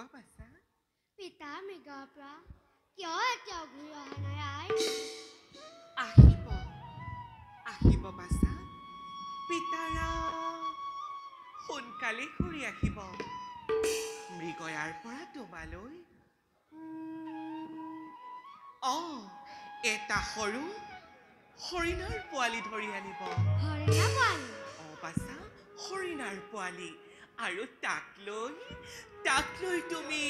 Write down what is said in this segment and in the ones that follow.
কোৱা বাছা পিতা মৃগৰ পৰা কিয় এতিয়াও ঘূৰি অহা নাই আই? আহিব আহিব বাছা পিতাৰা সোনকালে ঘূৰি আহিব মৃগয়াৰ পৰা তোমালৈ এটা সৰু হৰিণাৰ পোৱালি ধৰি আনিব। হৰিণা পোৱালি? বাছা হৰিণাৰ পোৱালি আৰু তাক লৈ তুমি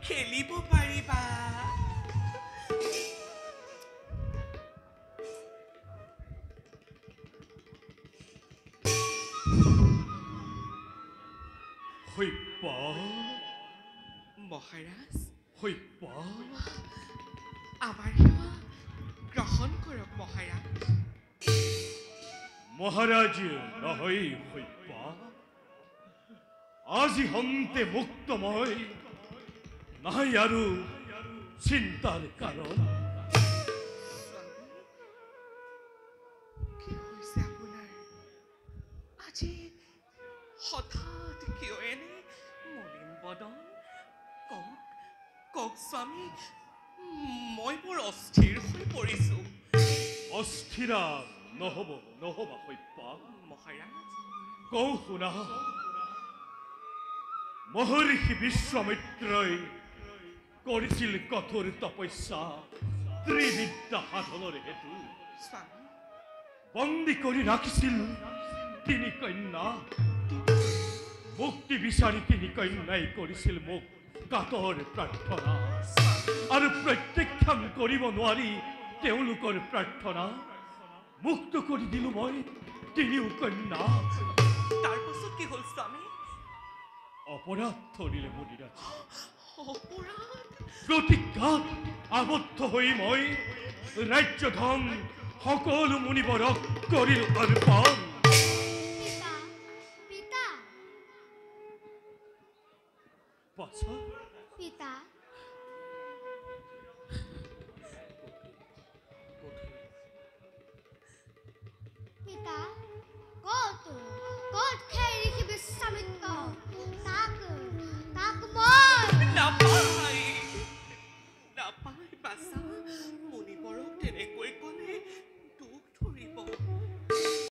খেলিব পাৰিবা। মহাৰাজ আমাৰ সেৱা গ্ৰহণ কৰক মহাৰাজ। মহাৰাজ নহয় হইপা আজি হন্তে মুক্তময় নাই আৰু চিন্তাৰ কাৰণ। কি হৈছে আপোনাৰ আজি হঠাৎ কিয় এনে মলিন বদন? কওক স্বামী মই বৰ অস্থিৰ হৈ পৰিছো। অস্থিৰা নহ'বা হইপা মহাৰাজ কওঁ শুনা। মহৰ্ষি বিশ্বামিত্ৰই কৰিছিল কঠোৰ তপস্যা ত্ৰিবিদ্যা সাধনৰ হেতু। স্বামী বন্দী কৰি ৰাখিছিল তিনি কন্যা। মুক্তি বিচাৰি তিনি কন্যাই কৰিছিল মোক কাতৰ প্ৰাৰ্থনা আৰু প্ৰত্যাখ্যান কৰিব নোৱাৰি তেওঁলোকৰ প্ৰাৰ্থনা মুক্ত কৰি দিলো মই তিনিও কন্যা। তাৰ পাছত কি হ'ল স্বামী? অপৰাধ ধৰিলে মুনিৰাজ। অপৰাধ? প্ৰতিজ্ঞাত আবদ্ধ হৈ মই ৰাজ্যধন সকলো মুনিবৰক কৰিল অৰ্পণ। পিতা পিতা পাছা পিতা